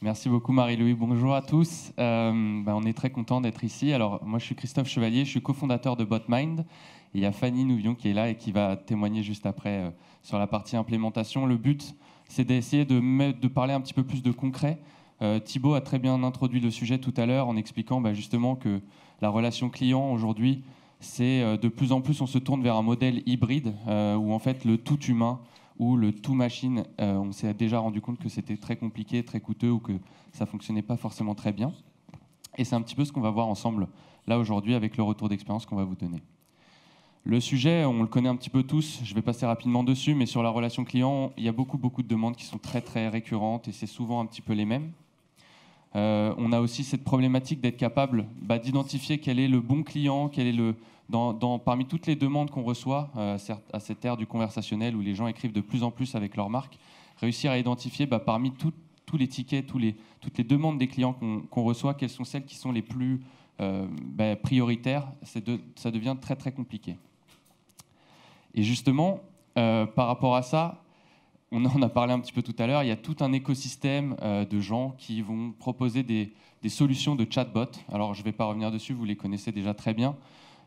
Merci beaucoup Marie-Louis. Bonjour à tous. On est très content d'être ici. Alors moi je suis Christophe Chevalier, je suis cofondateur de BotMind. Et il y a Fanny Nouvion qui est là et qui va témoigner juste après sur la partie implémentation. Le but c'est d'essayer de parler un petit peu plus de concret. Thibaut a très bien introduit le sujet tout à l'heure en expliquant justement que la relation client aujourd'hui, c'est de plus en plus on se tourne vers un modèle hybride où en fait le tout humain ou le tout machine, on s'est déjà rendu compte que c'était très compliqué, très coûteux ou que ça ne fonctionnait pas forcément très bien. Et c'est un petit peu ce qu'on va voir ensemble là aujourd'hui avec le retour d'expérience qu'on va vous donner. Le sujet, on le connaît un petit peu tous, je vais passer rapidement dessus, mais sur la relation client, il y a beaucoup de demandes qui sont très très récurrentes et c'est souvent un petit peu les mêmes. On a aussi cette problématique d'être capable d'identifier quel est le bon client, quel est parmi toutes les demandes qu'on reçoit à cette ère du conversationnel où les gens écrivent de plus en plus avec leur marque, réussir à identifier parmi tous les tickets, toutes les demandes des clients qu'on reçoit, quelles sont celles qui sont les plus prioritaires, ça devient très très compliqué. Et justement, par rapport à ça, on en a parlé un petit peu tout à l'heure, il y a tout un écosystème de gens qui vont proposer des solutions de chatbot. Alors, je ne vais pas revenir dessus, vous les connaissez déjà très bien.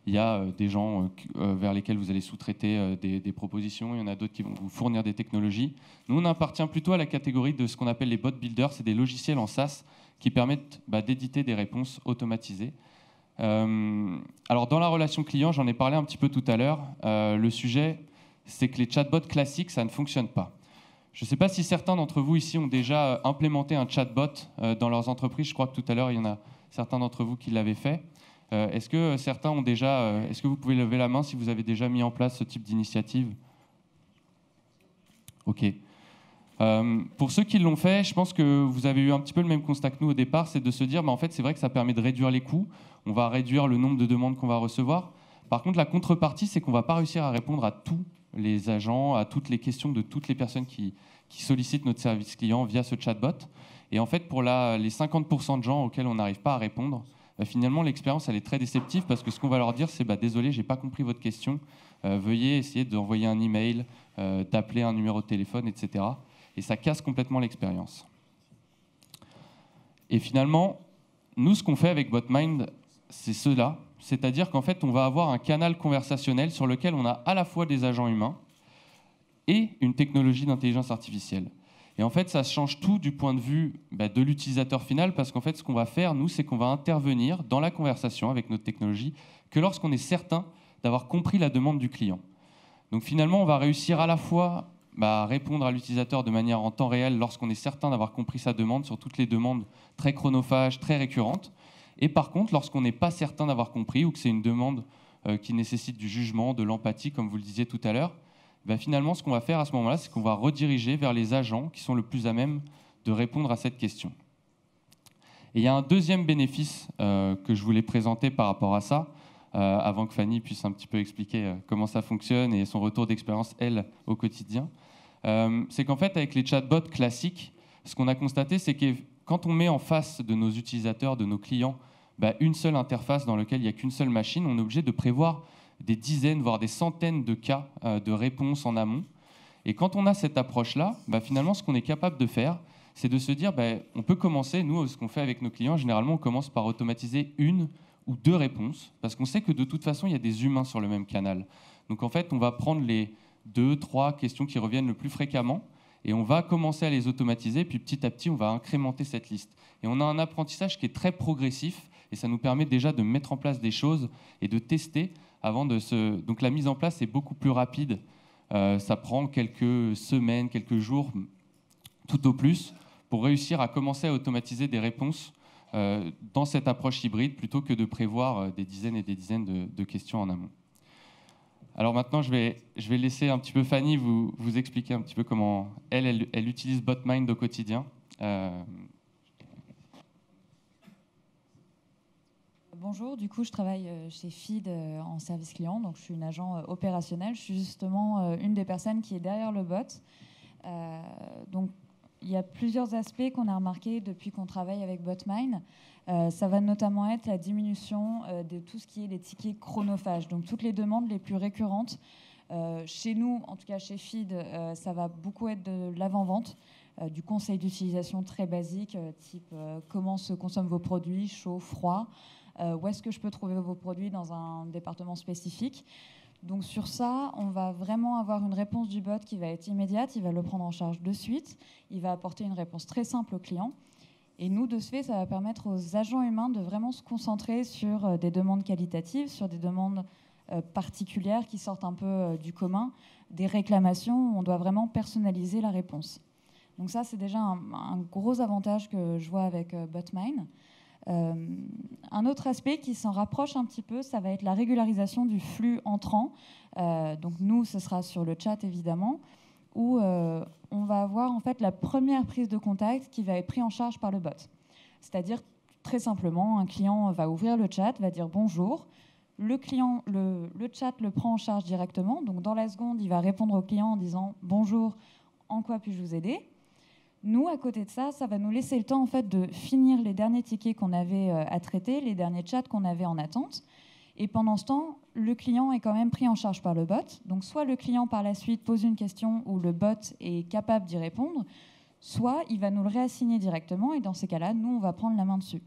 Il y a des gens vers lesquels vous allez sous-traiter des propositions. Il y en a d'autres qui vont vous fournir des technologies. Nous, on appartient plutôt à la catégorie de ce qu'on appelle les bot builders. C'est des logiciels en SaaS qui permettent d'éditer des réponses automatisées. Alors, dans la relation client, j'en ai parlé un petit peu tout à l'heure. Le sujet, c'est que les chatbots classiques, ça ne fonctionne pas. Je ne sais pas si certains d'entre vous ici ont déjà implémenté un chatbot dans leurs entreprises. Je crois que tout à l'heure, il y en a certains d'entre vous qui l'avaient fait. Est-ce que certains ont déjà... est-ce que vous pouvez lever la main si vous avez déjà mis en place ce type d'initiative? OK. Pour ceux qui l'ont fait, je pense que vous avez eu un petit peu le même constat que nous au départ, c'est de se dire, en fait, c'est vrai que ça permet de réduire les coûts. On va réduire le nombre de demandes qu'on va recevoir. Par contre, la contrepartie, c'est qu'on ne va pas réussir à répondre à tous les agents, à toutes les questions de toutes les personnes qui sollicitent notre service client via ce chatbot. Et en fait, pour les 50% de gens auxquels on n'arrive pas à répondre, finalement, l'expérience, elle est très déceptive parce que ce qu'on va leur dire, c'est désolé, je n'ai pas compris votre question, veuillez essayer d'envoyer un email, d'appeler un numéro de téléphone, etc. Et ça casse complètement l'expérience. Et finalement, nous, ce qu'on fait avec BotMind, c'est cela. C'est-à-dire qu'en fait, on va avoir un canal conversationnel sur lequel on a à la fois des agents humains et une technologie d'intelligence artificielle. Et en fait, ça change tout du point de vue de l'utilisateur final, parce qu'en fait, ce qu'on va faire, nous, c'est qu'on va intervenir dans la conversation avec notre technologie que lorsqu'on est certain d'avoir compris la demande du client. Donc finalement, on va réussir à la fois à répondre à l'utilisateur de manière en temps réel lorsqu'on est certain d'avoir compris sa demande sur toutes les demandes très chronophages, très récurrentes. Et par contre, lorsqu'on n'est pas certain d'avoir compris ou que c'est une demande qui nécessite du jugement, de l'empathie, comme vous le disiez tout à l'heure, finalement, ce qu'on va faire à ce moment-là, c'est qu'on va rediriger vers les agents qui sont le plus à même de répondre à cette question. Et il y a un deuxième bénéfice que je voulais présenter par rapport à ça, avant que Fanny puisse un petit peu expliquer comment ça fonctionne et son retour d'expérience, elle, au quotidien. C'est qu'en fait, avec les chatbots classiques, ce qu'on a constaté, c'est que quand on met en face de nos utilisateurs, de nos clients, une seule interface dans laquelle il n'y a qu'une seule machine, on est obligé de prévoir des dizaines, voire des centaines de cas de réponses en amont. Et quand on a cette approche-là, finalement, ce qu'on est capable de faire, c'est de se dire, on peut commencer, nous, ce qu'on fait avec nos clients, généralement, on commence par automatiser une ou deux réponses, parce qu'on sait que de toute façon, il y a des humains sur le même canal. Donc en fait, on va prendre les 2-3 questions qui reviennent le plus fréquemment, et on va commencer à les automatiser, puis petit à petit, on va incrémenter cette liste. Et on a un apprentissage qui est très progressif, et ça nous permet déjà de mettre en place des choses et de tester avant de se... Donc la mise en place est beaucoup plus rapide. Ça prend quelques semaines, quelques jours, tout au plus, pour réussir à commencer à automatiser des réponses dans cette approche hybride, plutôt que de prévoir des dizaines et des dizaines de questions en amont. Alors maintenant, je vais laisser un petit peu Fanny vous expliquer un petit peu comment elle utilise BotMind au quotidien. Bonjour, du coup je travaille chez FID en service client, donc je suis une agent opérationnelle. Je suis justement une des personnes qui est derrière le bot. Donc il y a plusieurs aspects qu'on a remarqués depuis qu'on travaille avec BotMind. Ça va notamment être la diminution de tout ce qui est les tickets chronophages, donc toutes les demandes les plus récurrentes. Chez nous, en tout cas chez FID, ça va beaucoup être de l'avant-vente. du conseil d'utilisation très basique, type comment se consomment vos produits, chaud, froid, où est-ce que je peux trouver vos produits dans un département spécifique. Donc sur ça, on va vraiment avoir une réponse du bot qui va être immédiate, il va le prendre en charge de suite, il va apporter une réponse très simple au client. Et nous, de ce fait, ça va permettre aux agents humains de vraiment se concentrer sur des demandes qualitatives, sur des demandes particulières qui sortent un peu du commun, des réclamations où on doit vraiment personnaliser la réponse. Donc ça, c'est déjà un gros avantage que je vois avec Botmine. Un autre aspect qui s'en rapproche un petit peu, ça va être la régularisation du flux entrant. Donc nous, ce sera sur le chat, évidemment, où on va avoir en fait la première prise de contact qui va être prise en charge par le bot. C'est-à-dire, très simplement, un client va ouvrir le chat, va dire bonjour. Le chat le prend en charge directement. Donc dans la seconde, il va répondre au client en disant bonjour, en quoi puis-je vous aider ? Nous, à côté de ça, ça va nous laisser le temps en fait, de finir les derniers tickets qu'on avait à traiter, les derniers chats qu'on avait en attente. Et pendant ce temps, le client est quand même pris en charge par le bot. Donc soit le client par la suite pose une question où le bot est capable d'y répondre, soit il va nous le réassigner directement et dans ces cas-là, nous, on va prendre la main dessus.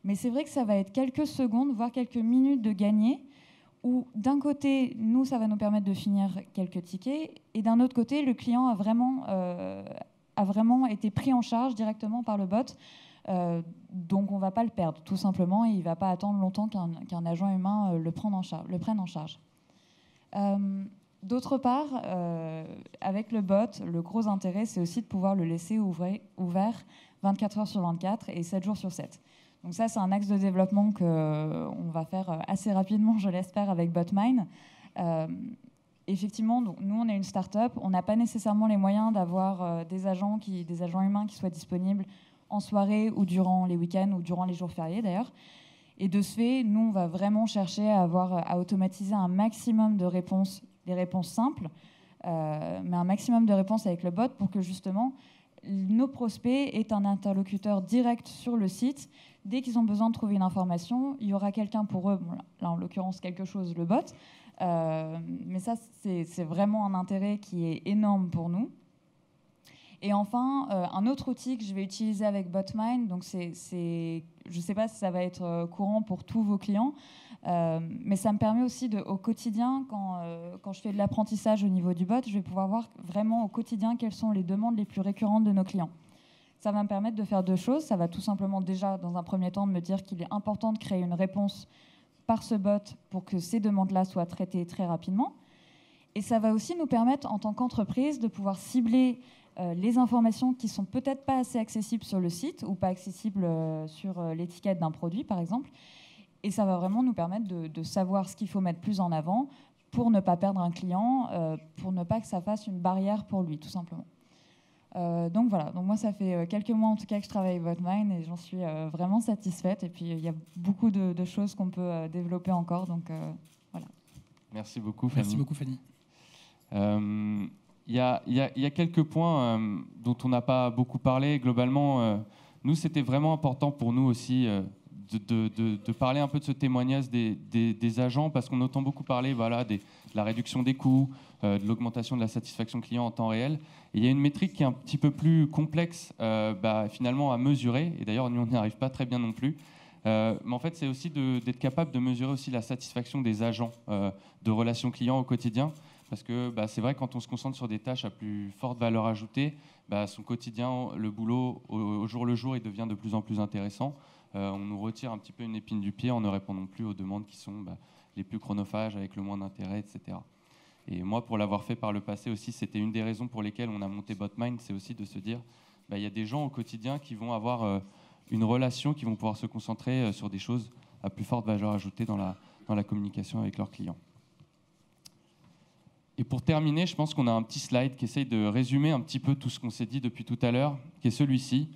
Mais c'est vrai que ça va être quelques secondes, voire quelques minutes de gagner, où d'un côté, nous, ça va nous permettre de finir quelques tickets, et d'un autre côté, le client a vraiment été pris en charge directement par le bot. Donc on ne va pas le perdre, tout simplement, et il ne va pas attendre longtemps qu'un agent humain le prenne en charge. D'autre part, avec le bot, le gros intérêt, c'est aussi de pouvoir le laisser ouvert 24 heures sur 24 et 7 jours sur 7. Donc ça, c'est un axe de développement qu'on va faire assez rapidement, je l'espère, avec Botmine. Effectivement, donc, nous, on est une start-up. On n'a pas nécessairement les moyens d'avoir des agents humains qui soient disponibles en soirée ou durant les week-ends ou durant les jours fériés, d'ailleurs. Et de ce fait, nous, on va vraiment chercher à automatiser un maximum de réponses, des réponses simples, mais un maximum de réponses avec le bot pour que, justement, nos prospects aient un interlocuteur direct sur le site. Dès qu'ils ont besoin de trouver une information, il y aura quelqu'un pour eux, bon, là, en l'occurrence, quelque chose, le bot. Mais ça, c'est vraiment un intérêt qui est énorme pour nous. Et enfin, un autre outil que je vais utiliser avec Botmine, donc je ne sais pas si ça va être courant pour tous vos clients, mais ça me permet aussi au quotidien, quand je fais de l'apprentissage au niveau du bot, je vais pouvoir voir vraiment au quotidien quelles sont les demandes les plus récurrentes de nos clients. Ça va me permettre de faire deux choses. Ça va tout simplement déjà, dans un premier temps, me dire qu'il est important de créer une réponse par ce bot pour que ces demandes-là soient traitées très rapidement. Et ça va aussi nous permettre, en tant qu'entreprise, de pouvoir cibler les informations qui ne sont peut-être pas assez accessibles sur le site ou pas accessibles sur l'étiquette d'un produit, par exemple. Et ça va vraiment nous permettre de savoir ce qu'il faut mettre plus en avant pour ne pas perdre un client, pour ne pas que ça fasse une barrière pour lui, tout simplement. Donc voilà, donc moi ça fait quelques mois en tout cas que je travaille avec Botmine et j'en suis vraiment satisfaite. Et puis il y a beaucoup de choses qu'on peut développer encore, donc voilà. Merci beaucoup Fanny. Merci beaucoup Fanny. Il y a quelques points dont on n'a pas beaucoup parlé. Globalement, nous c'était vraiment important pour nous aussi de parler un peu de ce témoignage des agents, parce qu'on entend beaucoup parler de la réduction des coûts, de l'augmentation de la satisfaction client en temps réel. Et il y a une métrique qui est un petit peu plus complexe finalement à mesurer, et d'ailleurs nous on n'y arrive pas très bien non plus. Mais en fait c'est aussi d'être capable de mesurer aussi la satisfaction des agents de relations clients au quotidien, parce que c'est vrai, quand on se concentre sur des tâches à plus forte valeur ajoutée, son quotidien, le boulot au jour le jour, il devient de plus en plus intéressant. On nous retire un petit peu une épine du pied en ne répondant plus aux demandes qui sont les plus chronophages, avec le moins d'intérêt, etc. Et moi, pour l'avoir fait par le passé aussi, c'était une des raisons pour lesquelles on a monté Botmine, c'est aussi de se dire, il y a des gens au quotidien qui vont avoir une relation, qui vont pouvoir se concentrer sur des choses à plus forte valeur ajoutée dans la communication avec leurs clients. Et pour terminer, je pense qu'on a un petit slide qui essaye de résumer un petit peu tout ce qu'on s'est dit depuis tout à l'heure, qui est celui-ci.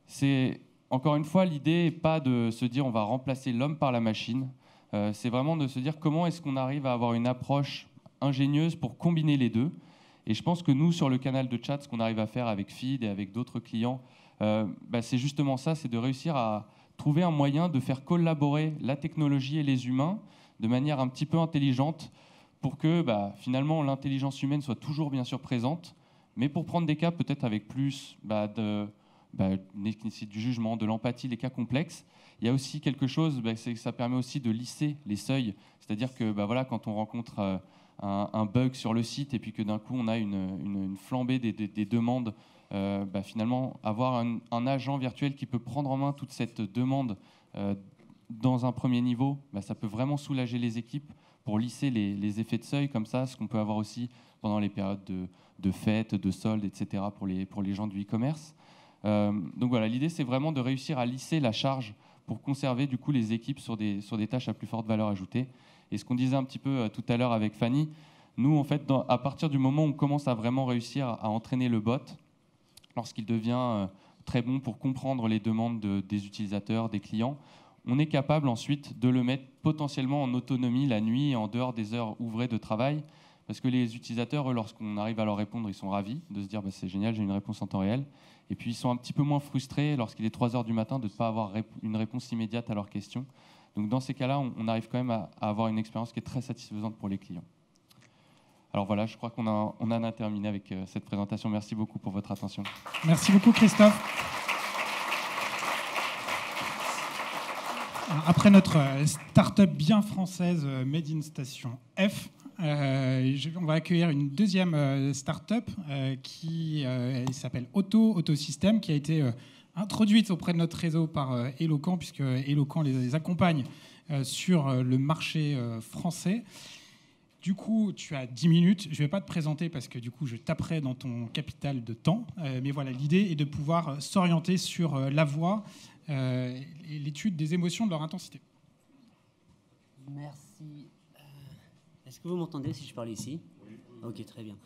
C'est, encore une fois, l'idée n'est pas de se dire on va remplacer l'homme par la machine. C'est vraiment de se dire comment est-ce qu'on arrive à avoir une approche ingénieuse pour combiner les deux. Et je pense que nous, sur le canal de chat, ce qu'on arrive à faire avec Feed et avec d'autres clients, c'est justement ça, c'est de réussir à trouver un moyen de faire collaborer la technologie et les humains de manière un petit peu intelligente, pour que finalement l'intelligence humaine soit toujours bien sûr présente, Mais pour prendre des cas peut-être avec plus nécessite du jugement, de l'empathie, les cas complexes, il y a aussi quelque chose, c'est que ça permet aussi de lisser les seuils. C'est-à-dire que quand on rencontre un bug sur le site et puis que d'un coup on a une flambée des demandes, finalement avoir un agent virtuel qui peut prendre en main toute cette demande dans un premier niveau, ça peut vraiment soulager les équipes pour lisser les effets de seuil comme ça, ce qu'on peut avoir aussi pendant les périodes de fêtes, de soldes, etc. pour les gens du e-commerce. Donc voilà, l'idée c'est vraiment de réussir à lisser la charge pour conserver du coup les équipes sur des tâches à plus forte valeur ajoutée. Et ce qu'on disait un petit peu tout à l'heure avec Fanny, nous en fait, à partir du moment où on commence à vraiment réussir à entraîner le bot, lorsqu'il devient très bon pour comprendre les demandes des utilisateurs, des clients, on est capable ensuite de le mettre potentiellement en autonomie la nuit et en dehors des heures ouvrées de travail. Parce que les utilisateurs, eux, lorsqu'on arrive à leur répondre, ils sont ravis de se dire c'est génial, j'ai une réponse en temps réel. Et puis ils sont un petit peu moins frustrés lorsqu'il est 3 heures du matin de ne pas avoir une réponse immédiate à leurs questions. Donc dans ces cas-là, on arrive quand même à avoir une expérience qui est très satisfaisante pour les clients. Alors voilà, je crois qu'on en a terminé avec cette présentation. Merci beaucoup pour votre attention. Merci beaucoup Christophe. Après notre start-up bien française Made in Station F, on va accueillir une deuxième start-up qui s'appelle Autosystem, qui a été introduite auprès de notre réseau par Eloquent, puisque Eloquent les accompagne sur le marché français. Du coup, tu as 10 minutes. Je ne vais pas te présenter parce que du coup, je taperai dans ton capital de temps. Mais voilà, l'idée est de pouvoir s'orienter sur la voix et l'étude des émotions de leur intensité. Merci. Est-ce que vous m'entendez si je parle ici ? Oui. Ok, très bien.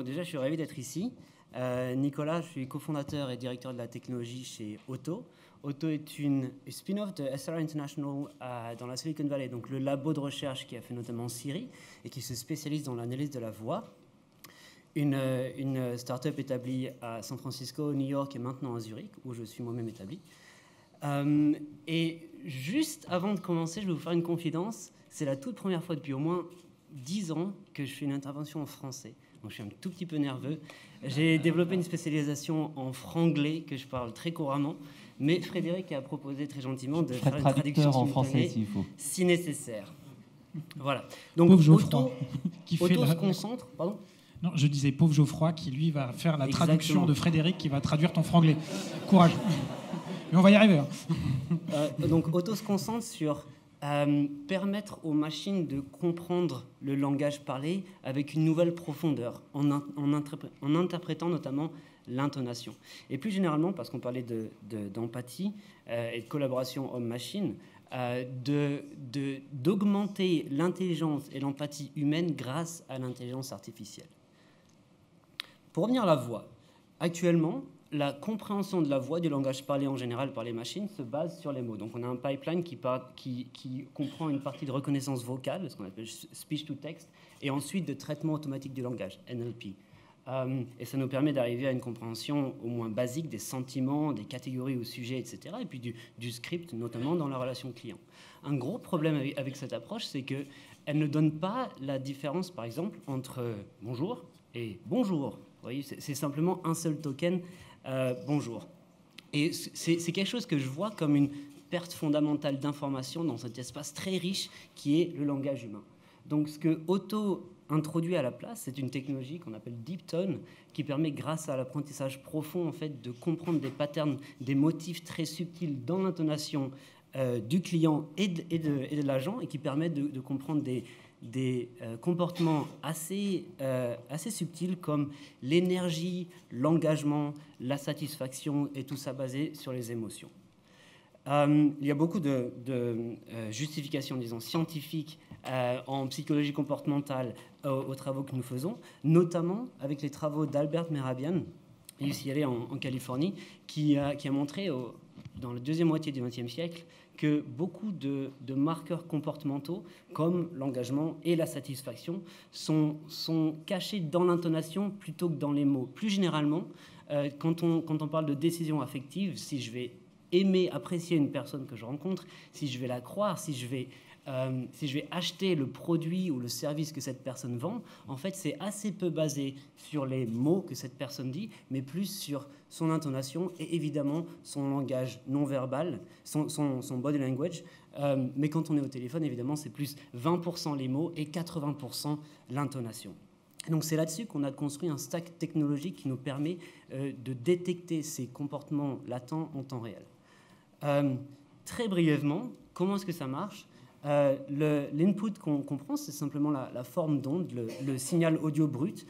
Déjà, je suis ravi d'être ici. Nicolas, je suis cofondateur et directeur de la technologie chez Auto. Auto est une spin-off de SRI International dans la Silicon Valley, donc le labo de recherche qui a fait notamment Siri et qui se spécialise dans l'analyse de la voix. Une start-up établie à San Francisco, New York et maintenant à Zurich, où je suis moi-même établi. Et juste avant de commencer, je vais vous faire une confidence. C'est la toute première fois depuis au moins 10 ans que je fais une intervention en français. Donc je suis un tout petit peu nerveux. J'ai développé une spécialisation en franglais que je parle très couramment. Mais Frédéric a proposé très gentiment de faire une traduction en français si nécessaire. Voilà. Donc pauvre Geoffroy, Auto se concentre. Pardon ? Non, je disais pauvre Geoffroy qui lui va faire la traduction de Frédéric qui va traduire ton franglais. Courage. Mais on va y arriver. Donc Auto se concentre sur permettre aux machines de comprendre le langage parlé avec une nouvelle profondeur, en interprétant notamment l'intonation. Et plus généralement, parce qu'on parlait d'empathie et de collaboration homme-machine, d'augmenter l'intelligence et l'empathie humaine grâce à l'intelligence artificielle. Pour revenir à la voix, actuellement, la compréhension de la voix, du langage parlé en général par les machines, se base sur les mots. Donc on a un pipeline qui comprend une partie de reconnaissance vocale, ce qu'on appelle speech to text, et ensuite de traitement automatique du langage, NLP. Et ça nous permet d'arriver à une compréhension au moins basique des sentiments, des catégories ou sujets, etc. Et puis du script, notamment dans la relation client. Un gros problème avec cette approche, c'est qu'elle ne donne pas la différence, par exemple, entre bonjour et bonjour. Vous voyez, c'est simplement un seul token bonjour. Et c'est quelque chose que je vois comme une perte fondamentale d'information dans cet espace très riche qui est le langage humain. Donc ce que Auto introduit à la place, c'est une technologie qu'on appelle Deep Tone, qui permet, grâce à l'apprentissage profond, en fait, de comprendre des patterns, des motifs très subtils dans l'intonation du client et de l'agent, et qui permet de comprendre des comportements assez subtils comme l'énergie, l'engagement, la satisfaction, et tout ça basé sur les émotions. Il y a beaucoup de justifications, disons, scientifiques en psychologie comportementale aux travaux que nous faisons, notamment avec les travaux d'Albert Mehrabian, UCLA en Californie, qui a montré dans la deuxième moitié du XXe siècle que beaucoup de marqueurs comportementaux, comme l'engagement et la satisfaction, sont cachés dans l'intonation plutôt que dans les mots. Plus généralement, quand on parle de décision affective, si je vais aimer, apprécier une personne que je rencontre, si je vais la croire, si je vais si je vais acheter le produit ou le service que cette personne vend, en fait, c'est assez peu basé sur les mots que cette personne dit, mais plus sur son intonation et évidemment son langage non verbal, son body language. Mais quand on est au téléphone, évidemment, c'est plus 20% les mots et 80% l'intonation. Donc c'est là-dessus qu'on a construit un stack technologique qui nous permet de détecter ces comportements latents en temps réel. Très brièvement, comment est-ce que ça marche ? L'input qu'on prend, c'est simplement la forme d'onde, le signal audio brut.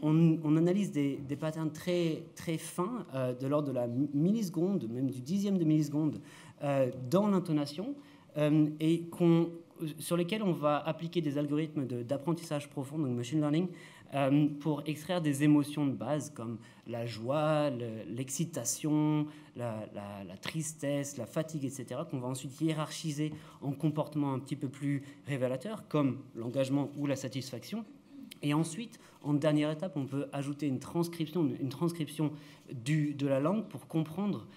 On analyse des patterns très, très fins, de l'ordre de la milliseconde, même du dixième de milliseconde, dans l'intonation, et sur lesquels on va appliquer des algorithmes d'apprentissage profond, donc machine learning, pour extraire des émotions de base comme la joie, l'excitation, la tristesse, la fatigue, etc., qu'on va ensuite hiérarchiser en comportements un petit peu plus révélateurs, comme l'engagement ou la satisfaction. Et ensuite, en dernière étape, on peut ajouter une transcription de la langue pour comprendre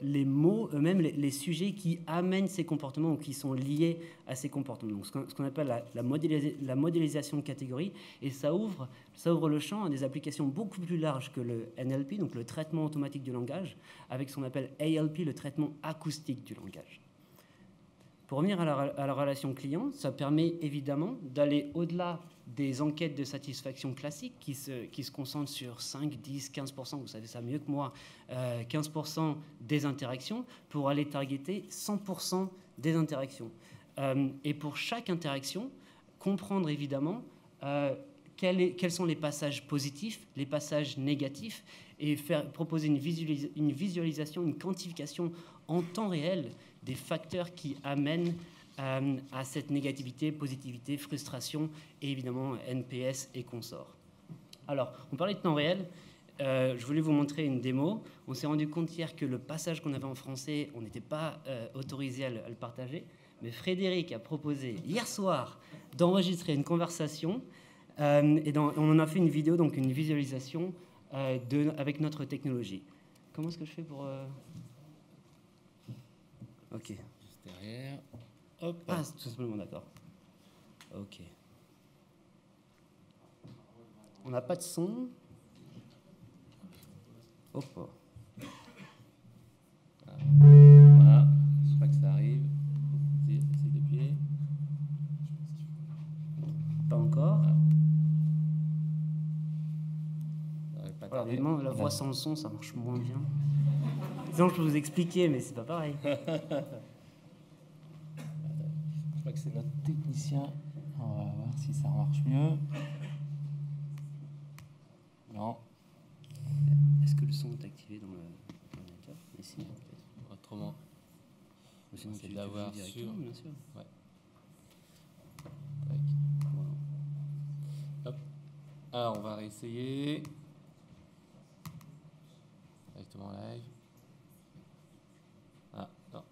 les mots eux-mêmes, les sujets qui amènent ces comportements ou qui sont liés à ces comportements. Donc, ce qu'on appelle la modélisation de catégories. Et ça ouvre le champ à des applications beaucoup plus larges que le NLP, donc le traitement automatique du langage, avec ce qu'on appelle ALP, le traitement acoustique du langage. Pour revenir à la relation client, ça permet évidemment d'aller au-delà des enquêtes de satisfaction classiques qui se concentrent sur 5, 10, 15%, vous savez ça mieux que moi, 15% des interactions, pour aller targeter 100% des interactions. Et pour chaque interaction, comprendre évidemment quels sont les passages positifs, les passages négatifs, et proposer une visualisation, une quantification en temps réel des facteurs qui amènent à cette négativité, positivité, frustration et évidemment NPS et consorts. Alors, on parlait de temps réel. Je voulais vous montrer une démo. On s'est rendu compte hier que le passage qu'on avait en français, on n'était pas autorisé à le partager. Mais Frédéric a proposé hier soir d'enregistrer une conversation et on en a fait une vidéo, donc une visualisation avec notre technologie. Comment est-ce que je fais pour... Ok. Juste derrière. Hop. Ah, c'est tout simplement d'accord. Ok. On n'a pas de son. Hop. Voilà. Je crois que ça arrive. C'est d'appuyer. Pas encore. Voilà, évidemment, la voix sans le son, ça marche moins bien. Sinon, je peux vous expliquer, mais c'est pas pareil. Je crois que c'est notre technicien. On va voir si ça marche mieux. Non. Est-ce que le son est activé dans l'ordinateur? Ici, peut-être. Autrement. Sinon, c'est de l'avoir sur... bien sûr. Ouais. Voilà. Hop. Alors, on va réessayer. Directement live. Ah, non.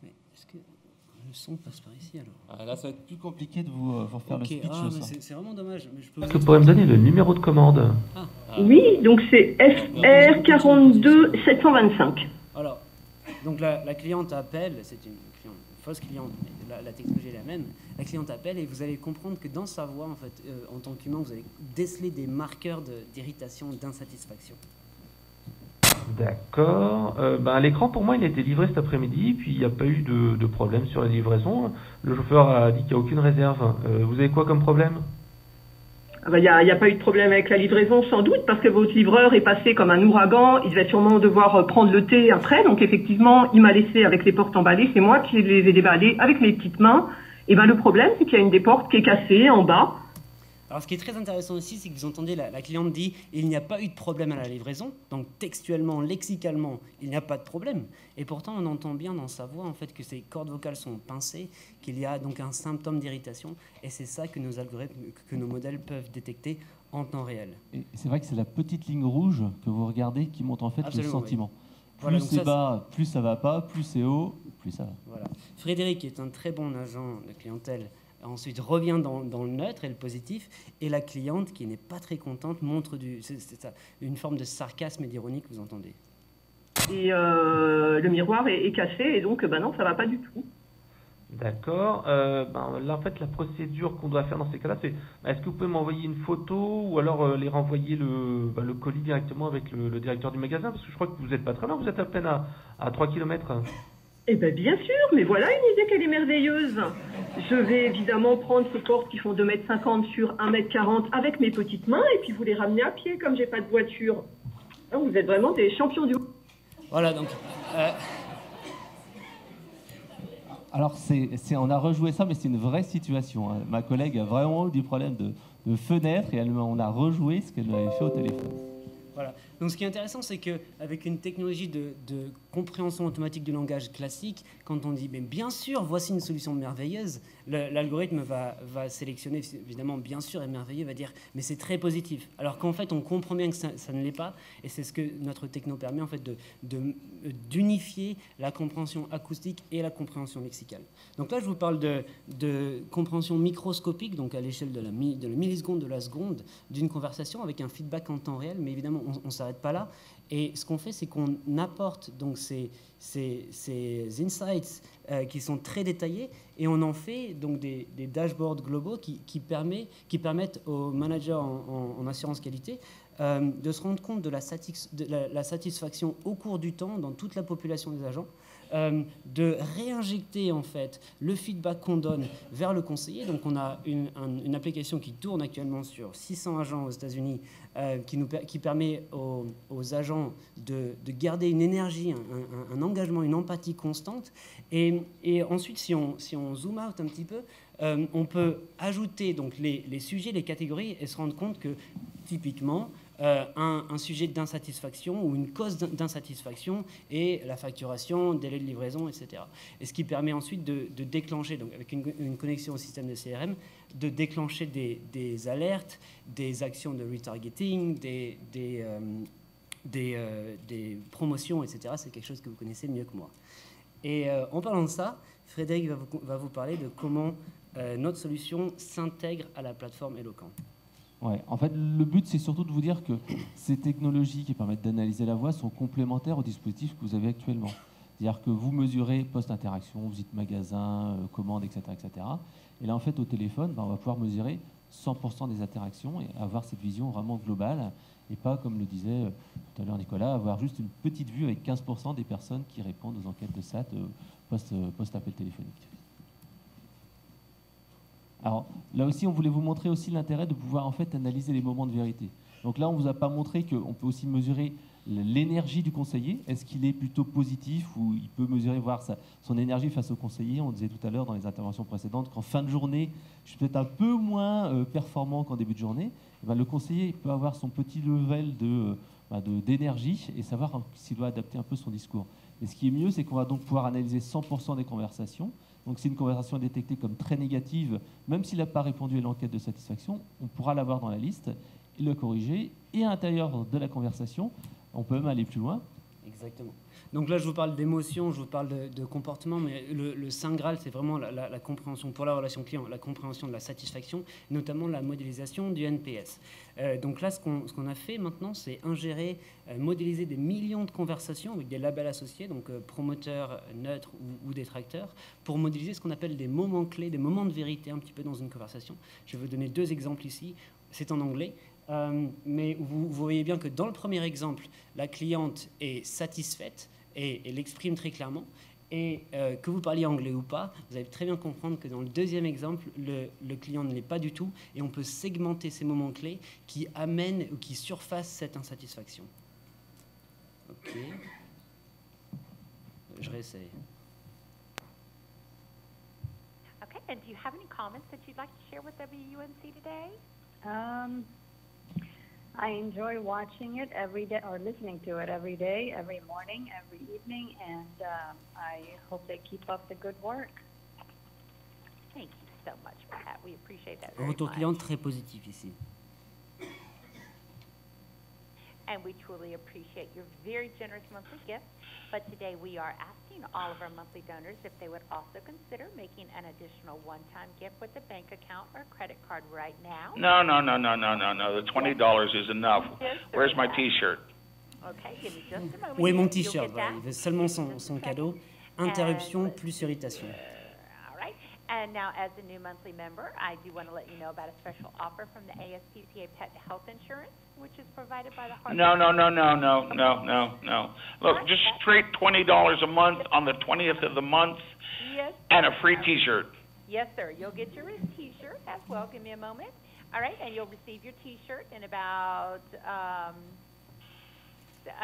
Mais est-ce que le son passe par ici alors? Ah, là, ça va être plus compliqué de vous faire le speech. C'est vraiment dommage. Mais je peux Est-ce que vous pourriez me donner le numéro de commande? Oui, donc c'est FR 42 725. Alors, donc la cliente appelle, c'est une fausse cliente, mais la technologie est la même. La cliente appelle et vous allez comprendre que dans sa voix, en fait, en tant qu'humain, vous allez déceler des marqueurs d'irritation, d'insatisfaction. D'accord. L'écran, pour moi, il a été livré cet après-midi, puis il n'y a pas eu de problème sur la livraison. Le chauffeur a dit qu'il n'y a aucune réserve. Vous avez quoi comme problème? Il n'y a pas eu de problème avec la livraison, sans doute, parce que votre livreur est passé comme un ouragan. Il va sûrement devoir prendre le thé après. Donc, effectivement, il m'a laissé avec les portes emballées. C'est moi qui les ai déballées avec mes petites mains. Et le problème, c'est qu'il y a une des portes qui est cassée en bas. Alors, ce qui est très intéressant aussi, c'est que vous entendez la cliente dit « il n'y a pas eu de problème à la livraison ». Donc, textuellement, lexicalement, il n'y a pas de problème. Et pourtant, on entend bien dans sa voix, en fait, que ses cordes vocales sont pincées, qu'il y a donc un symptôme d'irritation. Et c'est ça que nos algorithmes, que nos modèles peuvent détecter en temps réel. Et c'est vrai que c'est la petite ligne rouge que vous regardez qui montre en fait Absolument, le sentiment. Oui. Voilà, Plus c'est bas, plus ça va pas, plus c'est haut, plus ça va. Voilà. Frédéric est un très bon agent de clientèle. Ensuite, revient dans le neutre et le positif. Et la cliente, qui n'est pas très contente, montre une forme de sarcasme et d'ironie que vous entendez. Et le miroir est cassé, et donc, non, ça va pas du tout. D'accord. Là, en fait, la procédure qu'on doit faire dans ces cas-là, c'est est-ce que vous pouvez m'envoyer une photo ou alors les renvoyer le colis directement avec le directeur du magasin? Parce que je crois que vous n'êtes pas très loin, vous êtes à peine à 3 km. Eh bien, bien sûr, mais voilà une idée qu'elle est merveilleuse. Je vais évidemment prendre ces portes qui font 2,50 m sur 1,40 m avec mes petites mains et puis vous les ramener à pied comme j'ai pas de voiture. Donc, vous êtes vraiment des champions du monde. Voilà, donc... Alors, on a rejoué ça, mais c'est une vraie situation. Hein. Ma collègue a vraiment eu des problèmes de fenêtre et on a rejoué ce qu'elle avait fait au téléphone. Voilà. Donc ce qui est intéressant, c'est qu'avec une technologie de compréhension automatique du langage classique, quand on dit mais bien sûr, voici une solution merveilleuse, l'algorithme va sélectionner, évidemment, bien sûr et merveilleux, va dire mais c'est très positif. Alors qu'en fait, on comprend bien que ça ne l'est pas, et c'est ce que notre techno permet en fait d'unifier la compréhension acoustique et la compréhension lexicale. Donc là, je vous parle de compréhension microscopique, donc à l'échelle de la milliseconde, de la seconde, d'une conversation avec un feedback en temps réel, mais évidemment, on ne s'arrête pas là. Et ce qu'on fait, c'est qu'on apporte donc ces insights qui sont très détaillés et on en fait donc des dashboards globaux qui permettent aux managers en assurance qualité de se rendre compte de la satisfaction au cours du temps dans toute la population des agents, de réinjecter en fait le feedback qu'on donne vers le conseiller. Donc on a une application qui tourne actuellement sur 600 agents aux États-Unis qui permet aux agents de garder une énergie, un engagement, une empathie constante. Et ensuite, si on zoom out un petit peu, on peut ajouter donc les sujets, les catégories et se rendre compte que typiquement, un sujet d'insatisfaction ou une cause d'insatisfaction est la facturation, délai de livraison, etc. Et ce qui permet ensuite de déclencher, donc avec une connexion au système de CRM, de déclencher des alertes, des actions de retargeting, des promotions, etc. C'est quelque chose que vous connaissez mieux que moi. Et en parlant de ça, Frédéric va vous parler de comment notre solution s'intègre à la plateforme Eloquent. Ouais, en fait, le but, c'est surtout de vous dire que ces technologies qui permettent d'analyser la voix sont complémentaires au dispositif que vous avez actuellement. C'est-à-dire que vous mesurez post-interaction, visite magasin, commande, etc., etc. Et là, en fait, au téléphone, on va pouvoir mesurer 100% des interactions et avoir cette vision vraiment globale et pas, comme le disait tout à l'heure Nicolas, avoir juste une petite vue avec 15% des personnes qui répondent aux enquêtes de SAT post-appel téléphonique. Alors là aussi, on voulait vous montrer aussi l'intérêt de pouvoir en fait analyser les moments de vérité. Donc là, on ne vous a pas montré qu'on peut aussi mesurer l'énergie du conseiller. Est-ce qu'il est plutôt positif ou il peut mesurer, voir son énergie face au conseiller? On disait tout à l'heure dans les interventions précédentes qu'en fin de journée, je suis peut-être un peu moins performant qu'en début de journée. Et bien, le conseiller peut avoir son petit level d'énergie et savoir s'il doit adapter un peu son discours. Et ce qui est mieux, c'est qu'on va donc pouvoir analyser 100% des conversations. Donc si une conversation est détectée comme très négative, même s'il n'a pas répondu à l'enquête de satisfaction, on pourra l'avoir dans la liste et le corriger. Et à l'intérieur de la conversation, on peut même aller plus loin. Exactement. Donc là, je vous parle d'émotion, je vous parle de comportement, mais le Saint Graal, c'est vraiment la compréhension pour la relation client, la compréhension de la satisfaction, notamment la modélisation du NPS. Donc là, ce qu'on a fait maintenant, c'est ingérer, modéliser des millions de conversations avec des labels associés, donc promoteurs, neutres ou détracteurs, pour modéliser ce qu'on appelle des moments clés, des moments de vérité un petit peu dans une conversation. Je vais vous donner 2 exemples ici. C'est en anglais. Mais vous voyez bien que dans le premier exemple, la cliente est satisfaite et l'exprime très clairement. Et que vous parliez anglais ou pas, vous allez très bien comprendre que dans le deuxième exemple, le client ne l'est pas du tout. Et on peut segmenter ces moments clés qui amènent ou qui surfassent cette insatisfaction. OK. Je réessaye. Okay, and do you have any comments that you'd like to share with WUNC today? I enjoy watching it every day or listening to it every day, every morning, every evening, and I hope they keep up the good work. Thank you so much for that. We appreciate that very Retour much. client très positif ici. And we truly appreciate your very generous monthly gift. But today we are asking all of our monthly donors if they would also consider making an additional one-time gift with a bank account or credit card right now. No. The $20 is enough. Where's my T-shirt? Okay, give me just a moment. Où est mon You'll t-shirt? get Voilà, that. il veut seulement son cadeau. Interruption plus irritation. All right. And now, as a new monthly member, I do want to let you know about a special offer from the ASPCA Pet Health Insurance, which is provided by the Hartford. No. Look, just straight $20 a month on the 20th of the month Yes. and a free T-shirt. Yes, sir. You'll get your T-shirt as well. Give me a moment. All right, and you'll receive your T-shirt in about, I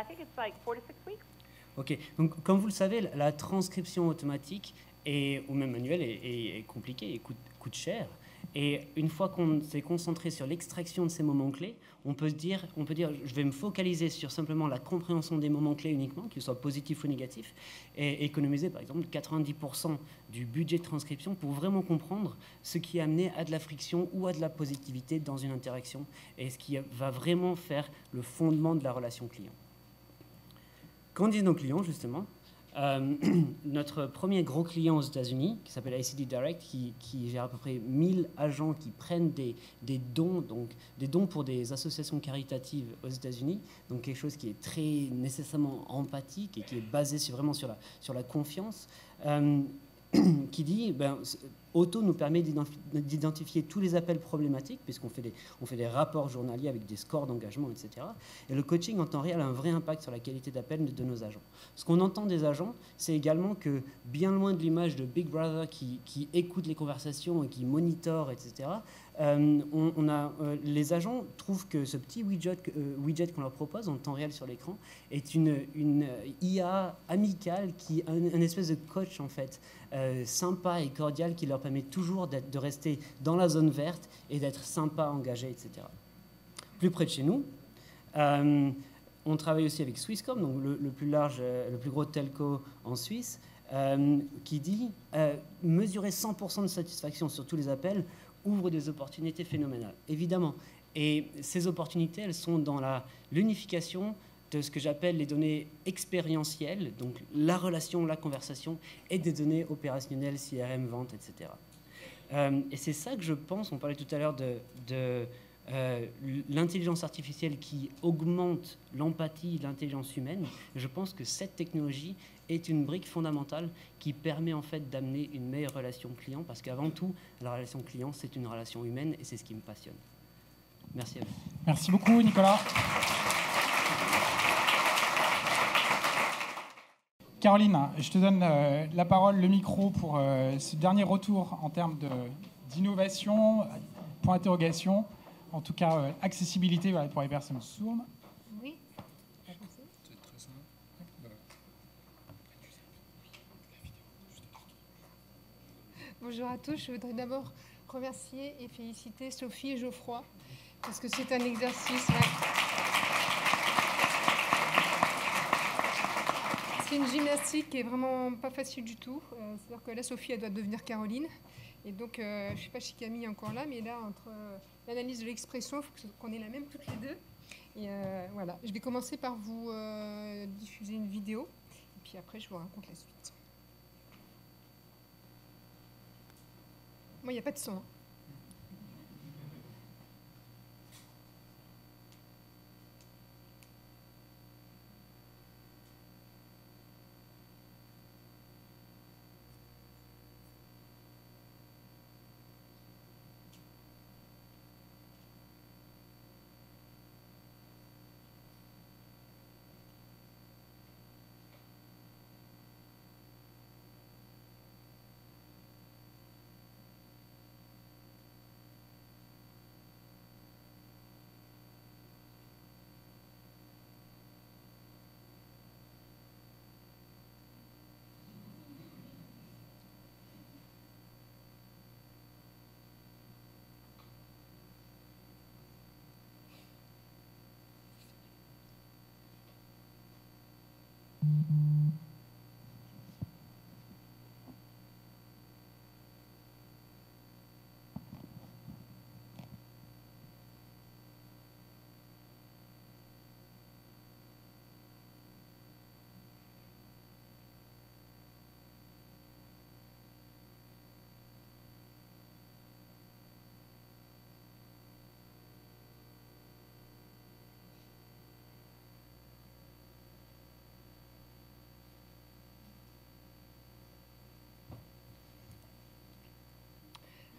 think it's like 4 to 6 weeks. Ok, donc comme vous le savez, la transcription automatique ou même manuelle est compliquée et coûte cher. Et une fois qu'on s'est concentré sur l'extraction de ces moments clés, on peut dire, je vais me focaliser sur simplement la compréhension des moments clés uniquement, qu'ils soient positifs ou négatifs, et économiser par exemple 90% du budget de transcription pour vraiment comprendre ce qui a amené à de la friction ou à de la positivité dans une interaction, et ce qui va vraiment faire le fondement de la relation client. Quand disent nos clients, justement, notre premier gros client aux États-Unis, qui s'appelle ICD Direct, qui gère à peu près 1000 agents qui prennent des dons, donc des dons pour des associations caritatives aux États-Unis, donc quelque chose qui est très nécessairement empathique et qui est basé vraiment sur la confiance, qui dit Auto nous permet d'identifier tous les appels problématiques, puisqu'on fait des rapports journaliers avec des scores d'engagement, etc. Et le coaching en temps réel a un vrai impact sur la qualité d'appel de nos agents. Ce qu'on entend des agents, c'est également que, bien loin de l'image de Big Brother qui écoute les conversations et qui monitore, etc., les agents trouvent que ce petit widget qu'on leur propose en temps réel sur l'écran est une IA amicale, un espèce de coach en fait, sympa et cordial, qui leur permet toujours de rester dans la zone verte et d'être sympa, engagé, etc. Plus près de chez nous, on travaille aussi avec Swisscom, donc le plus gros telco en Suisse, qui dit mesurer 100% de satisfaction sur tous les appels ouvre des opportunités phénoménales, évidemment. Et ces opportunités, elles sont dans l'unification de ce que j'appelle les données expérientielles, donc la relation, la conversation, et des données opérationnelles, CRM, vente, etc. Et c'est ça que je pense, on parlait tout à l'heure de l'intelligence artificielle qui augmente l'empathie, l'intelligence humaine. Je pense que cette technologie est une brique fondamentale qui permet en fait d'amener une meilleure relation client, parce qu'avant tout, la relation client, c'est une relation humaine, et c'est ce qui me passionne. Merci à vous. Merci beaucoup, Nicolas. Caroline, je te donne la parole, le micro pour ce dernier retour en termes d'innovation, point d'interrogation, en tout cas accessibilité pour les personnes sourdes. Oui. Bonjour à tous, je voudrais d'abord remercier et féliciter Sophie et Geoffroy, parce que c'est un exercice... C'est une gymnastique qui est vraiment pas facile du tout. C'est-à-dire que là, Sophie, elle doit devenir Caroline. Et donc, je ne sais pas si Camille est encore là, mais là, entre l'analyse de l'expression, il faut qu'on ait la même toutes les deux. Et voilà, je vais commencer par vous diffuser une vidéo. Et puis après, je vous raconte la suite. Moi, il n'y a pas de son. Hein.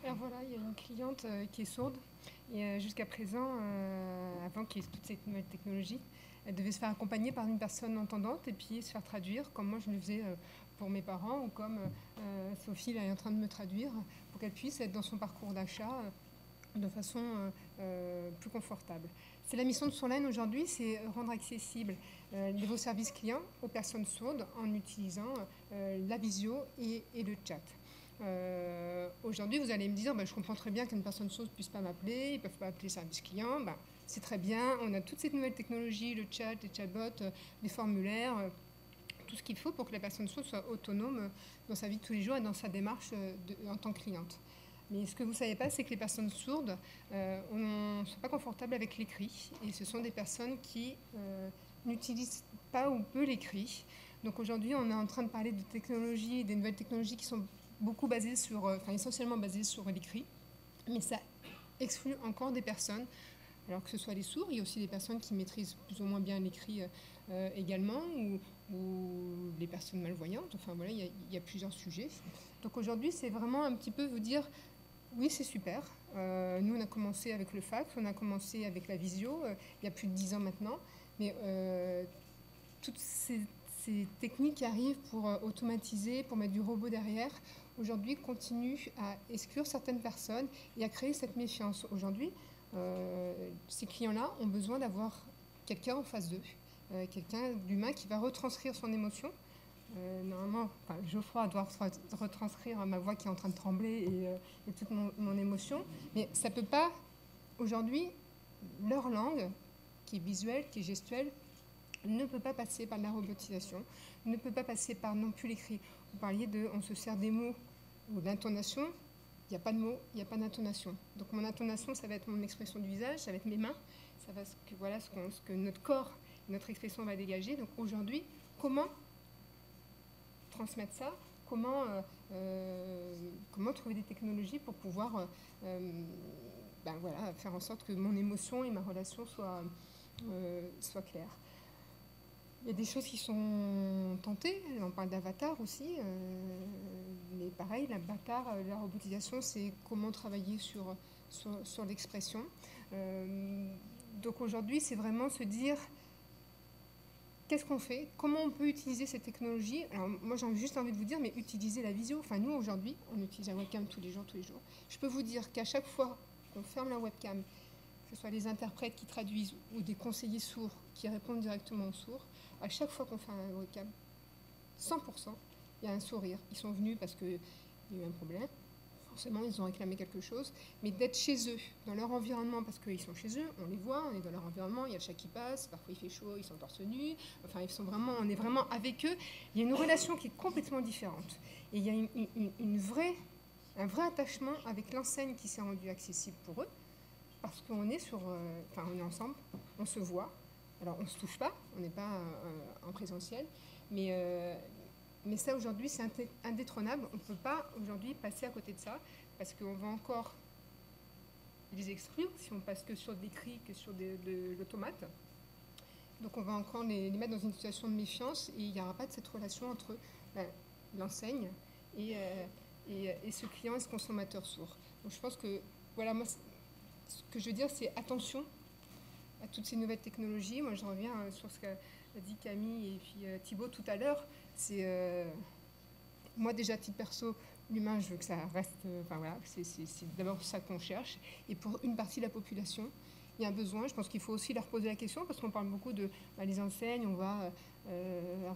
Alors voilà, il y a une cliente qui est sourde et jusqu'à présent, avant qu'il y ait toute cette nouvelle technologie, elle devait se faire accompagner par une personne entendante et puis se faire traduire, comme moi je le faisais pour mes parents ou comme Sophie là, est en train de me traduire, pour qu'elle puisse être dans son parcours d'achat de façon plus confortable. C'est la mission de Sourline aujourd'hui, c'est rendre accessible vos services clients aux personnes sourdes en utilisant la visio et le chat. Aujourd'hui, vous allez me dire, je comprends très bien qu'une personne sourde ne puisse pas m'appeler, ils ne peuvent pas appeler service client. C'est très bien, on a toutes ces nouvelles technologies, le chat, les chatbots, les formulaires, tout ce qu'il faut pour que la personne sourde soit autonome dans sa vie de tous les jours et dans sa démarche en tant que cliente. Mais ce que vous ne savez pas, c'est que les personnes sourdes ne sont pas confortables avec l'écrit. Et ce sont des personnes qui n'utilisent pas ou peu l'écrit. Donc aujourd'hui, on est en train de parler de technologies, des nouvelles technologies qui sont beaucoup basées sur, essentiellement basées sur l'écrit. Mais ça exclut encore des personnes, alors que ce soit les sourds, il y a aussi des personnes qui maîtrisent plus ou moins bien l'écrit également, ou les personnes malvoyantes. Enfin voilà, il y a plusieurs sujets. Donc aujourd'hui, c'est vraiment un petit peu vous dire... Oui, c'est super. Nous, on a commencé avec le fax, on a commencé avec la visio, il y a plus de 10 ans maintenant. Mais toutes ces techniques qui arrivent pour automatiser, pour mettre du robot derrière, aujourd'hui, continuent à exclure certaines personnes et à créer cette méfiance. Aujourd'hui, ces clients-là ont besoin d'avoir quelqu'un en face d'eux, quelqu'un d'humain qui va retranscrire son émotion. Normalement, Geoffroy doit retranscrire ma voix qui est en train de trembler et toute mon émotion, mais ça ne peut pas, aujourd'hui, leur langue, qui est visuelle, qui est gestuelle, ne peut pas passer par la robotisation, ne peut pas passer par non plus l'écrit. Vous parliez on se sert des mots ou d'intonation, il n'y a pas de mots, il n'y a pas d'intonation. Donc mon intonation, ça va être mon expression du visage, ça va être mes mains, ça va ce que notre corps, notre expression va dégager. Donc aujourd'hui, comment transmettre ça, comment trouver des technologies pour pouvoir faire en sorte que mon émotion et ma relation soient claires. Il y a des choses qui sont tentées, on parle d'avatar aussi, mais pareil, l'avatar, la robotisation, c'est comment travailler sur l'expression. Donc aujourd'hui, c'est vraiment se dire... Qu'est-ce qu'on fait? Comment on peut utiliser cette technologie? Alors moi j'ai juste envie de vous dire, mais utiliser la visio. Enfin nous aujourd'hui, on utilise la webcam tous les jours. Je peux vous dire qu'à chaque fois qu'on ferme la webcam, que ce soit les interprètes qui traduisent ou des conseillers sourds qui répondent directement aux sourds, à chaque fois qu'on ferme la webcam, 100%, il y a un sourire. Ils sont venus parce qu'il y a eu un problème. Forcément, ils ont réclamé quelque chose, mais d'être chez eux, dans leur environnement, parce qu'ils sont chez eux, on les voit, on est dans leur environnement, il y a le chat qui passe, parfois il fait chaud, ils sont torse nu, enfin on est vraiment avec eux. Il y a une relation qui est complètement différente. Et il y a un vrai attachement avec l'enseigne qui s'est rendue accessible pour eux, parce qu'on est on est ensemble, on se voit. Alors on ne se touche pas, on n'est pas en présentiel, mais ça, aujourd'hui, c'est indétrônable. On ne peut pas, aujourd'hui, passer à côté de ça, parce qu'on va encore les exclure si on passe que sur l'écrit, que sur de l'automate. Donc, on va encore les mettre dans une situation de méfiance, et il n'y aura pas de cette relation entre l'enseigne et ce client et ce consommateur sourd. Donc, je pense que, voilà, moi, ce que je veux dire, c'est attention à toutes ces nouvelles technologies. Moi, je reviens sur ce qu'a dit Camille et puis Thibaut tout à l'heure. C'est moi déjà à titre perso, l'humain, je veux que ça reste. C'est d'abord ça qu'on cherche. Et pour une partie de la population, il y a un besoin. Je pense qu'il faut aussi leur poser la question parce qu'on parle beaucoup de les enseignes, on va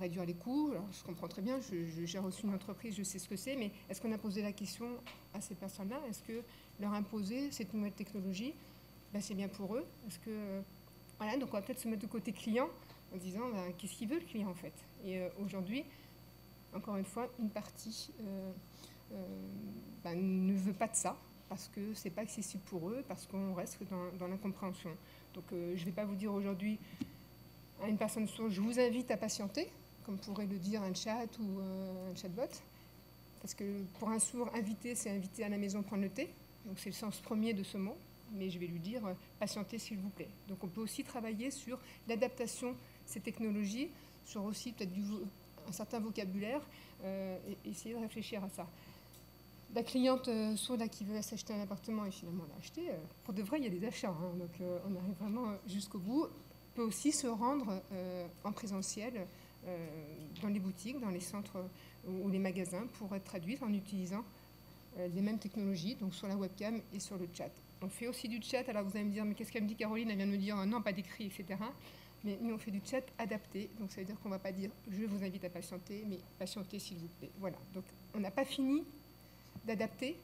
réduire les coûts. Alors je comprends très bien. Je gère aussi une entreprise, je sais ce que c'est. Mais est-ce qu'on a posé la question à ces personnes-là? Est-ce que leur imposer cette nouvelle technologie, c'est bien pour eux? Est-ce que voilà, donc on va peut-être se mettre de côté client en disant qu'est-ce qu'il veut le client en fait. Et aujourd'hui, encore une fois, une partie ne veut pas de ça parce que c'est pas accessible pour eux, parce qu'on reste dans l'incompréhension. Donc je ne vais pas vous dire aujourd'hui à une personne sourde, je vous invite à patienter, comme pourrait le dire un chat ou un chatbot, parce que pour un sourd, inviter, c'est inviter à la maison prendre le thé, donc c'est le sens premier de ce mot. Mais je vais lui dire patientez s'il vous plaît. Donc on peut aussi travailler sur l'adaptation de ces technologies, sur aussi peut-être un certain vocabulaire, et essayer de réfléchir à ça. la cliente sourde qui veut s'acheter un appartement et finalement l'a acheté, pour de vrai, il y a des achats. Hein, donc on arrive vraiment jusqu'au bout. On peut aussi se rendre en présentiel dans les boutiques, dans les centres ou les magasins pour être traduite en utilisant les mêmes technologies, donc sur la webcam et sur le chat. On fait aussi du chat. Alors vous allez me dire, mais qu'est-ce qu'elle me dit Caroline? Elle vient de me dire non, pas d'écrit, etc. Mais nous, on fait du chat adapté. Donc ça veut dire qu'on ne va pas dire je vous invite à patienter, mais patientez s'il vous plaît. Voilà. Donc on n'a pas fini d'adapter.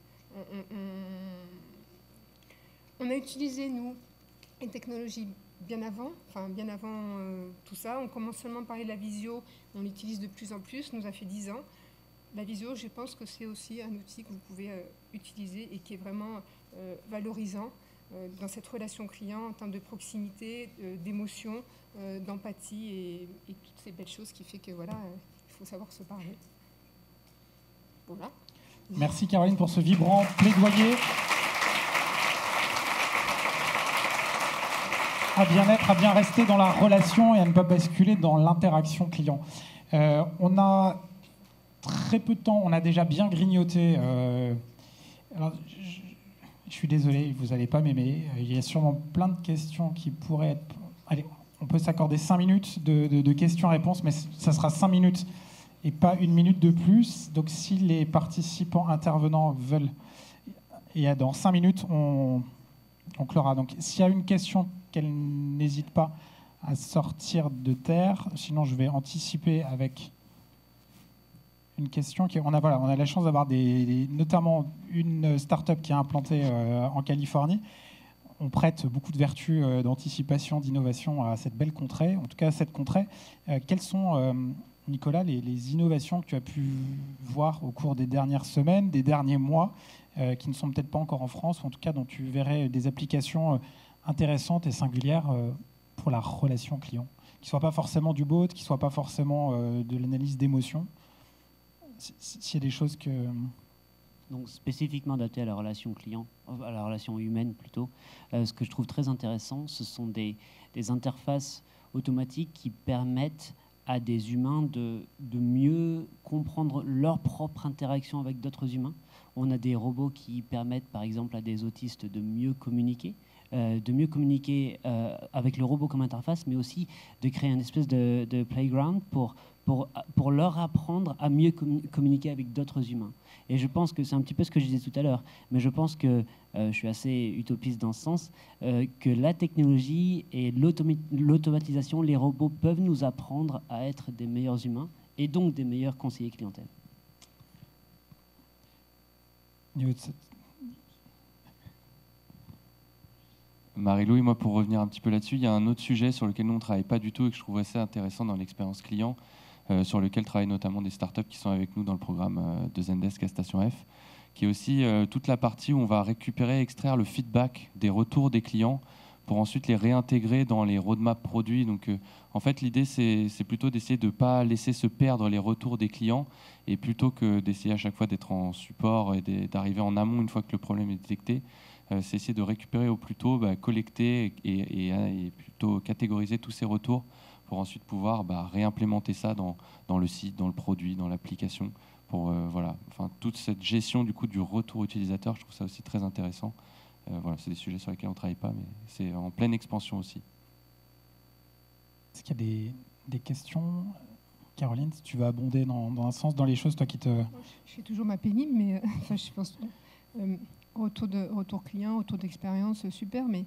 On a utilisé, nous, une technologie bien avant tout ça. On commence seulement à parler de la visio, on l'utilise de plus en plus, nous a fait 10 ans. La visio, je pense que c'est aussi un outil que vous pouvez utiliser et qui est vraiment valorisant dans cette relation client en termes de proximité, d'émotion, d'empathie et toutes ces belles choses qui fait que voilà, il faut savoir se parler. Voilà. Merci Caroline pour ce vibrant plaidoyer. À bien être, à bien rester dans la relation et à ne pas basculer dans l'interaction client. On a très peu de temps, on a déjà bien grignoté. Alors, je suis désolé, vous n'allez pas m'aimer. Il y a sûrement plein de questions qui pourraient être... Allez, on peut s'accorder 5 minutes de questions-réponses, mais ça sera 5 minutes et pas 1 minute de plus. Donc si les participants intervenants veulent... Et dans 5 minutes, on clora. Donc s'il y a une question, qu'elle n'hésite pas à sortir de terre. Sinon, je vais anticiper avec une question. On a la chance d'avoir notamment une start-up qui est implantée en Californie. On prête beaucoup de vertus d'anticipation, d'innovation à cette belle contrée, en tout cas à cette contrée. Quelles sont, Nicolas, les innovations que tu as pu voir au cours des dernières semaines, des derniers mois, qui ne sont peut-être pas encore en France, ou en tout cas dont tu verrais des applications intéressantes et singulières pour la relation client, qui ne soient pas forcément du bot, qui ne soient pas forcément de l'analyse d'émotions? S'il y a des choses que... Donc spécifiquement adapté à la relation client, à la relation humaine plutôt, ce que je trouve très intéressant, ce sont des interfaces automatiques qui permettent à des humains de mieux comprendre leur propre interaction avec d'autres humains. On a des robots qui permettent par exemple à des autistes de mieux communiquer avec le robot comme interface, mais aussi de créer une espèce de playground pour leur apprendre à mieux communiquer avec d'autres humains. Et je pense que c'est un petit peu ce que je disais tout à l'heure, mais je pense que, je suis assez utopiste dans ce sens, que la technologie et l'automatisation, les robots peuvent nous apprendre à être des meilleurs humains et donc des meilleurs conseillers clientèle. Marie-Louis, moi, pour revenir un petit peu là-dessus, il y a un autre sujet sur lequel nous, on ne travaille pas du tout et que je trouve assez intéressant dans l'expérience client, sur lequel travaillent notamment des startups qui sont avec nous dans le programme de Zendesk à Station F, qui est aussi toute la partie où on va récupérer, extraire le feedback des retours des clients pour ensuite les réintégrer dans les roadmaps produits. Donc, en fait, l'idée, c'est plutôt d'essayer de ne pas laisser se perdre les retours des clients et plutôt que d'essayer à chaque fois d'être en support et d'arriver en amont une fois que le problème est détecté. C'est essayer de récupérer au plus tôt, collecter et plutôt catégoriser tous ces retours pour ensuite pouvoir réimplémenter ça dans le site, dans le produit, dans l'application. Pour toute cette gestion du coup du retour utilisateur, je trouve ça aussi très intéressant. C'est des sujets sur lesquels on ne travaille pas, mais c'est en pleine expansion aussi. Est-ce qu'il y a des questions? Caroline, si tu veux abonder dans un sens, dans les choses, toi qui te... Je fais toujours ma pénible, mais je pense... Retour client, retour d'expérience, super, mais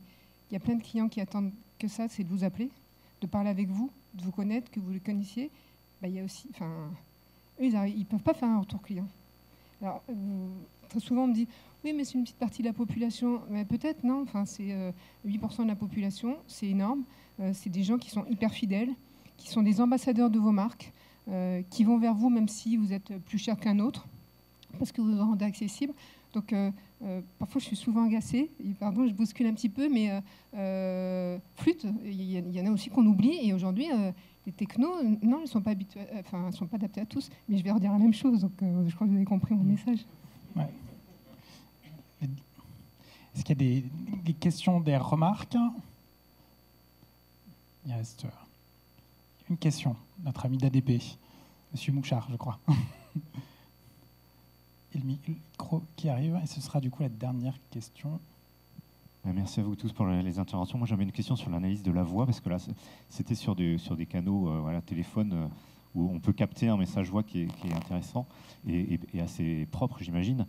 il y a plein de clients qui attendent que ça, c'est de vous appeler, de parler avec vous, de vous connaître, que vous les connaissiez. Il y a aussi, eux, ils ne peuvent pas faire un retour client. Alors, très souvent, on me dit, oui, mais c'est une petite partie de la population. Mais peut-être, non, c'est 8% de la population, c'est énorme. C'est des gens qui sont hyper fidèles, qui sont des ambassadeurs de vos marques, qui vont vers vous même si vous êtes plus cher qu'un autre, parce que vous vous rendez accessible. Donc, parfois, je suis souvent agacée. Et, pardon, je bouscule un petit peu, mais flûte, il y en a aussi qu'on oublie. Et aujourd'hui, les technos, non, ils ne sont pas sont pas adaptés à tous. Mais je vais redire la même chose. Donc, je crois que vous avez compris mon message. Ouais. Est-ce qu'il y a des questions, des remarques? Il reste une question. Notre ami d'ADP, Monsieur Mouchard, je crois. Et le micro qui arrive, et ce sera du coup la dernière question. Merci à vous tous pour les interventions. Moi, j'avais une question sur l'analyse de la voix, parce que là, c'était sur des canaux téléphone, où on peut capter un message voix qui est intéressant et assez propre, j'imagine.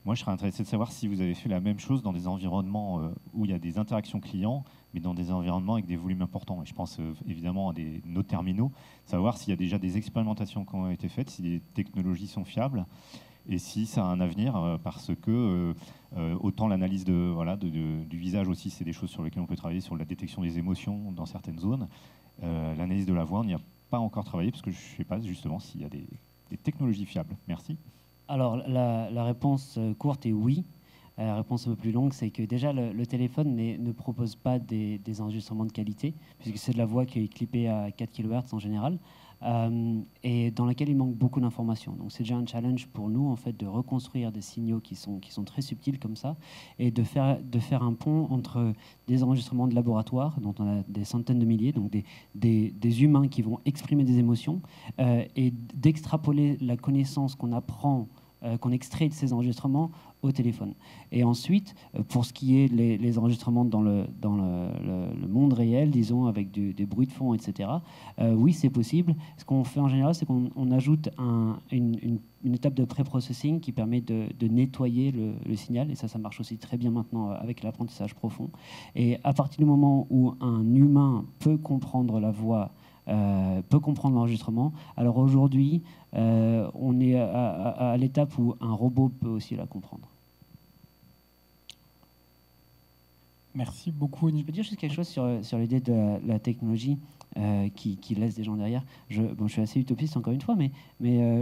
Moi, je serais intéressé de savoir si vous avez fait la même chose dans des environnements où il y a des interactions clients, mais dans des environnements avec des volumes importants. Et je pense évidemment à nos terminaux, savoir s'il y a déjà des expérimentations qui ont été faites, si les technologies sont fiables, et si ça a un avenir, parce que autant l'analyse du visage aussi, c'est des choses sur lesquelles on peut travailler, sur la détection des émotions dans certaines zones. L'analyse de la voix, on n'y a pas encore travaillé, parce que je ne sais pas justement s'il y a des technologies fiables. Merci. Alors, la réponse courte est oui. La réponse un peu plus longue, c'est que déjà, le téléphone ne propose pas des enregistrements de qualité, puisque c'est de la voix qui est clippée à 4 kHz en général, et dans laquelle il manque beaucoup d'informations. Donc, c'est déjà un challenge pour nous, en fait, de reconstruire des signaux qui sont très subtils comme ça, et de faire un pont entre des enregistrements de laboratoire, dont on a des centaines de milliers, donc des humains qui vont exprimer des émotions, et d'extrapoler la connaissance qu'on apprend, qu'on extrait de ces enregistrements au téléphone. Et ensuite, pour ce qui est les enregistrements dans le monde réel, disons, avec des bruits de fond, etc., oui, c'est possible. Ce qu'on fait en général, c'est qu'on ajoute une étape de pré-processing qui permet de nettoyer le signal, et ça marche aussi très bien maintenant avec l'apprentissage profond. Et à partir du moment où un humain peut comprendre la voix, peut comprendre l'enregistrement. Alors aujourd'hui, on est à l'étape où un robot peut aussi la comprendre. Merci beaucoup. Je peux dire juste quelque chose sur l'idée de la technologie qui laisse des gens derrière. Je suis assez utopiste encore une fois, mais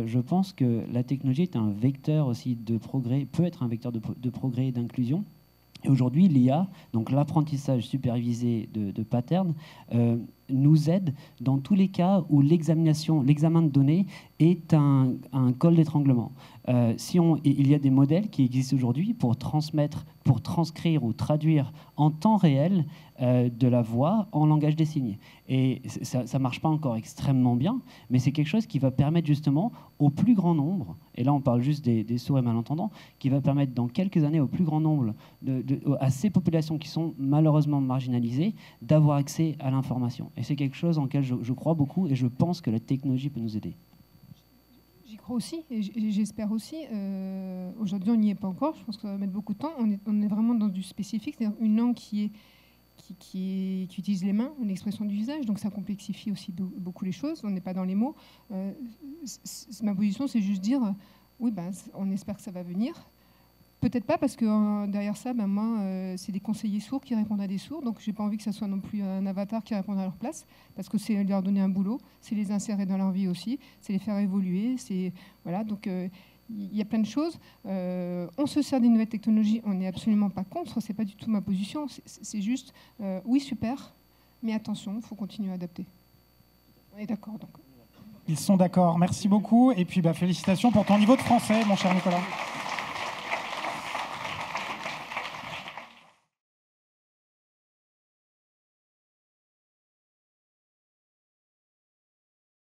je pense que la technologie est un vecteur aussi de progrès, peut être un vecteur de progrès et d'inclusion. Et aujourd'hui, l'IA, donc l'apprentissage supervisé de patterns, nous aide dans tous les cas où l'examen de données est un col d'étranglement. Il y a des modèles qui existent aujourd'hui pour transmettre, pour transcrire ou traduire en temps réel de la voix en langage des signes. Et ça ne marche pas encore extrêmement bien, mais c'est quelque chose qui va permettre justement au plus grand nombre, et là on parle juste des sourds et malentendants, qui va permettre dans quelques années au plus grand nombre, à ces populations qui sont malheureusement marginalisées, d'avoir accès à l'information. Et c'est quelque chose en lequel je crois beaucoup, et je pense que la technologie peut nous aider. J'y crois aussi, et j'espère aussi. Aujourd'hui, on n'y est pas encore. Je pense que ça va mettre beaucoup de temps. On est vraiment dans du spécifique, c'est-à-dire une langue qui utilise les mains, l'expression du visage. Donc ça complexifie aussi beaucoup les choses. On n'est pas dans les mots. Ma position, c'est juste dire, oui, on espère que ça va venir. Peut-être pas, parce que derrière ça, moi, c'est des conseillers sourds qui répondent à des sourds, donc j'ai pas envie que ça soit non plus un avatar qui répond à leur place, parce que c'est leur donner un boulot, c'est les insérer dans leur vie aussi, c'est les faire évoluer, voilà. Donc il y a plein de choses. On se sert des nouvelles technologies, on n'est absolument pas contre, c'est pas du tout ma position, c'est juste, oui, super, mais attention, il faut continuer à adapter. On est d'accord, donc. Ils sont d'accord. Merci beaucoup, et puis félicitations pour ton niveau de français, mon cher Nicolas.